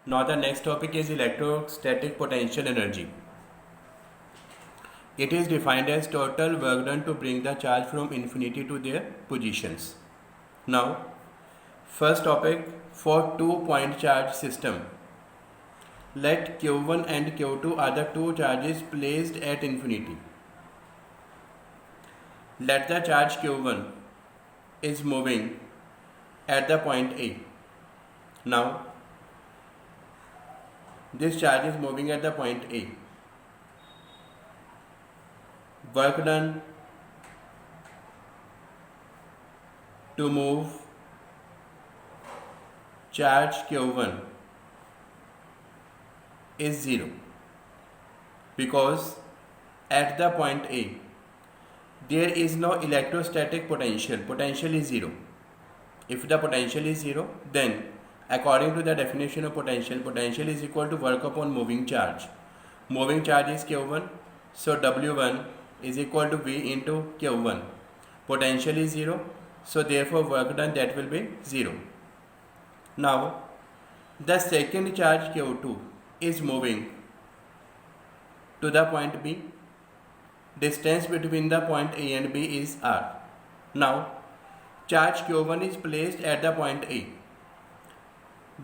Now the next topic is electrostatic potential energy. It is defined as total work done to bring the charge from infinity to their positions. Now, first topic, for two-point charge system. Let Q1 and Q2 are the two charges placed at infinity. Let the charge Q1 is moving at the point A. Now, this charge is moving at the point A. Work done to move charge Q1 is 0 because at the point A there is no electrostatic potential. Potential is 0. If the potential is 0, then according to the definition of potential, potential is equal to work upon moving charge. Moving charge is Q1, so W1 is equal to V into Q1. Potential is 0, so therefore work done, that will be 0. Now the second charge Q2 is moving to the point B. Distance between the point A and B is R. Now charge Q1 is placed at the point A.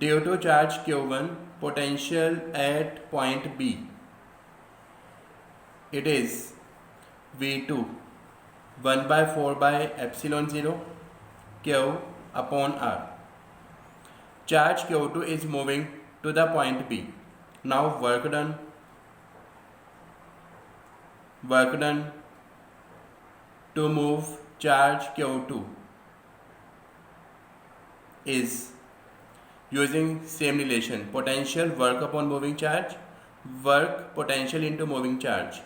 Due to charge Q1, potential at point B, it is V2 1 by 4 by epsilon 0 Q upon R. Charge Q2 is moving to the point B. Now work done to move charge Q2 is using same relation, potential work upon moving charge, work potential into moving charge,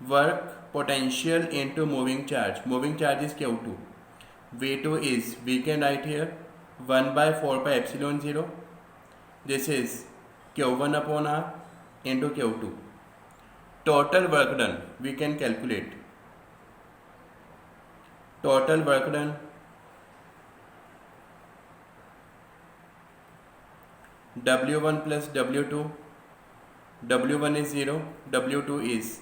work potential into moving charge is Q2, V2 is, we can write here 1 by 4 pi epsilon 0, this is Q1 upon R into Q2. Total work done, we can calculate. Total work done W1 plus W2, W1 is 0, W2 is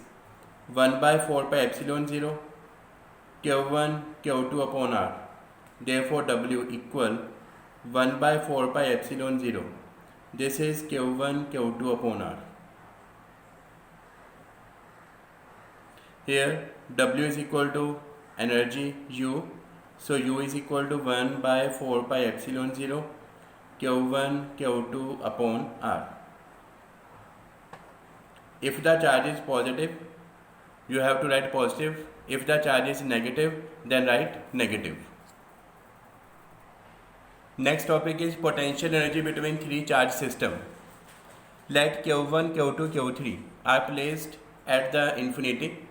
1 by 4 pi epsilon 0, Q1 Q2 upon R. Therefore W equal 1 by 4 pi epsilon 0. This is Q1 Q2 upon R. Here W is equal to energy U, so U is equal to 1 by 4 pi epsilon 0 Q1 Q2 upon R. If the charge is positive, you have to write positive. If the charge is negative, then write negative. Next topic is potential energy between three charge system. Let Q1, Q2, Q3 are placed at the infinity.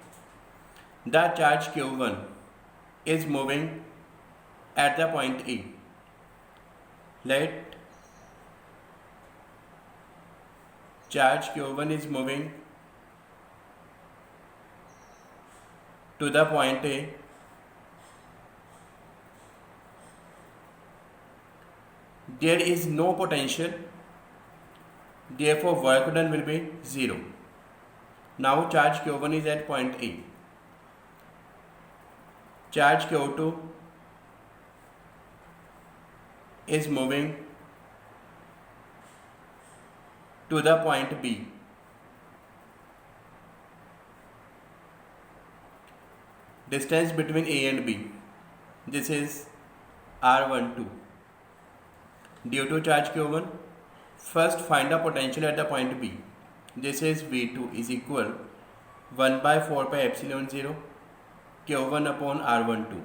The charge Q1 is moving at the point E. Let charge Q1 is moving to the point A. There is no potential, therefore work done will be 0. Now charge Q1 is at point A. Charge Q2 is moving to the point B. Distance between A and B, this is R12. Due to charge Q1, first find the potential at the point B. This is V2 is equal 1 by 4 pi epsilon 0 Q1 upon R12.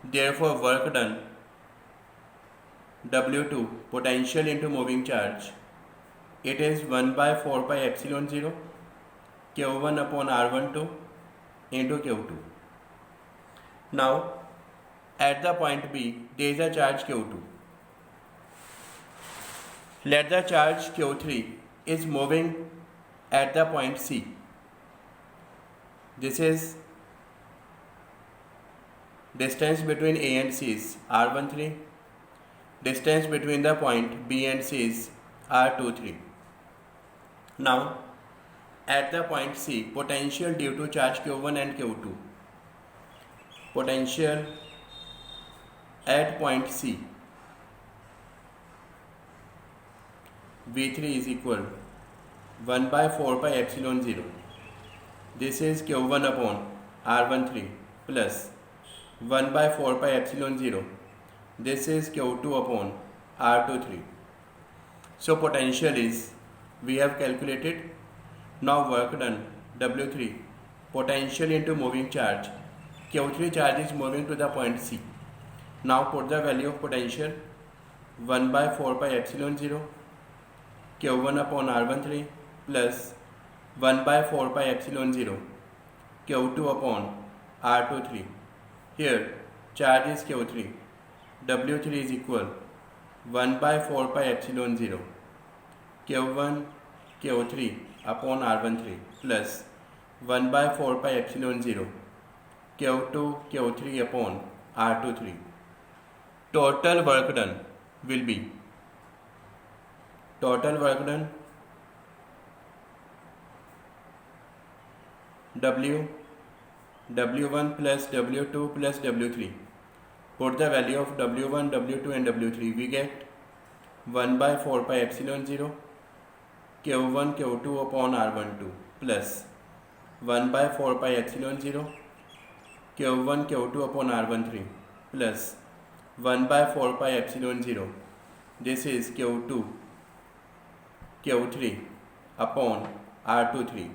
Therefore work done W2, potential into moving charge, it is 1 by 4 pi epsilon 0 Q1 upon R12 into Q2. Now at the point B there is a charge Q2. Let the charge Q3 is moving at the point C. This is distance between A and C is R13. Distance between the point B and C is R23. Now at the point C, potential due to charge Q1 and Q2. Potential at point C, V3 is equal 1 by 4 pi epsilon 0. This is Q1 upon R13 plus 1 by 4 pi epsilon 0. This is Q2 upon R23. So potential is, we have calculated. Now work done, W3, potential into moving charge. Q3 charge is moving to the point C. Now put the value of potential, 1 by 4 pi epsilon 0, Q1 upon R13 plus 1 by 4 pi epsilon 0, Q2 upon R23. Here charge is Q3, W3 is equal 1 by 4 pi epsilon 0, Q1 Q3 upon R13 plus 1 by 4 pi epsilon 0, Q2 Q3 upon R23. Total work done will be, total work done W1 plus W2 plus W3. Put the value of W1, W2 and W3. We get 1 by 4 pi epsilon 0, Q1 Q2 upon R12 plus 1 by 4 pi epsilon 0, Q1 Q2 upon R13 plus 1 by 4 pi epsilon 0. This is Q2 Q3 upon R23.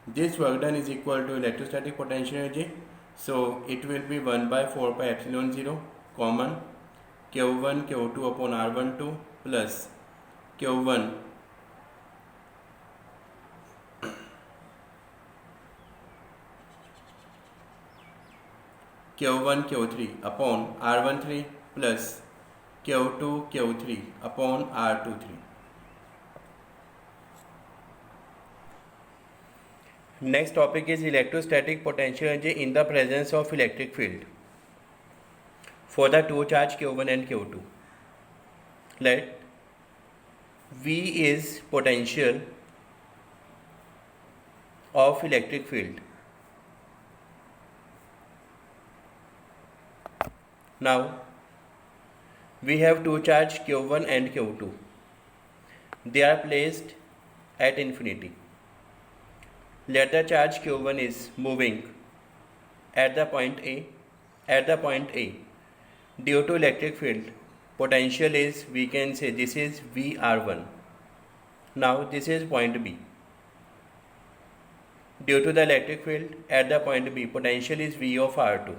This work done is equal to electrostatic potential energy. So it will be 1 by 4 pi epsilon 0 common Q1 Q2 upon R12 plus Q1 Q1 Q3 upon R13 plus Q2 Q3 upon R23. Next topic is electrostatic potential energy in the presence of electric field for the two charge Q1 and Q2. Let V is potential of electric field. Now we have two charge Q1 and Q2. They are placed at infinity. Let the charge Q1 is moving at the point A. At the point A, due to electric field, potential is, we can say this is VR1. Now this is point B. Due to the electric field at the point B, potential is V of R2.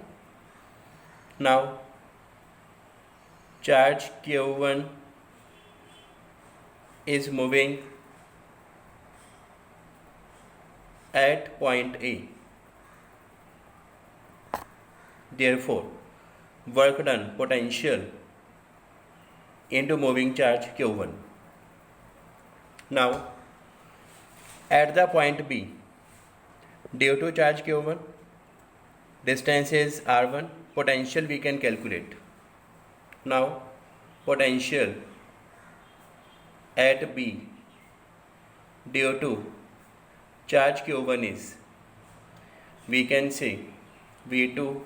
Now charge Q1 is moving at point A. Therefore, work done, potential into moving charge Q1. Now, at the point B, due to charge Q1, distance is R1, potential we can calculate. Now, potential at B due to charge Q1 is, we can say V2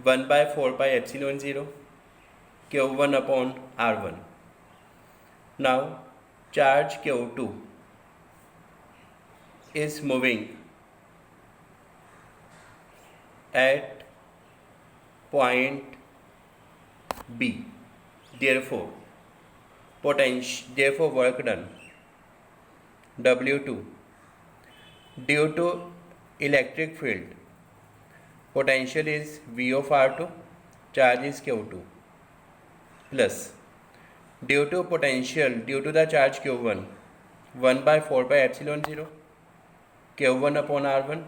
1 by 4 pi epsilon 0 Q1 upon R1. Now charge Q2 is moving at point B. Therefore work done W2 due to electric field, potential is V of R2, charge is Q2 plus due to potential due to the charge Q1 1 by 4 pi epsilon 0 Q1 upon R1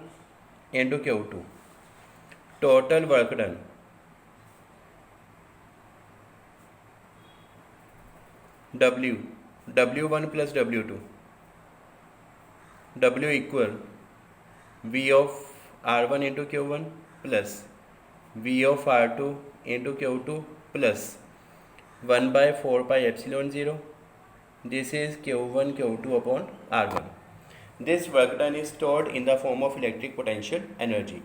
into Q2. Total work done W1 plus W2, W equal V of R1 into Q1 plus V of R2 into Q2 plus 1 by 4 pi epsilon 0 This is Q1 Q2 upon R1. This work done is stored in the form of electric potential energy.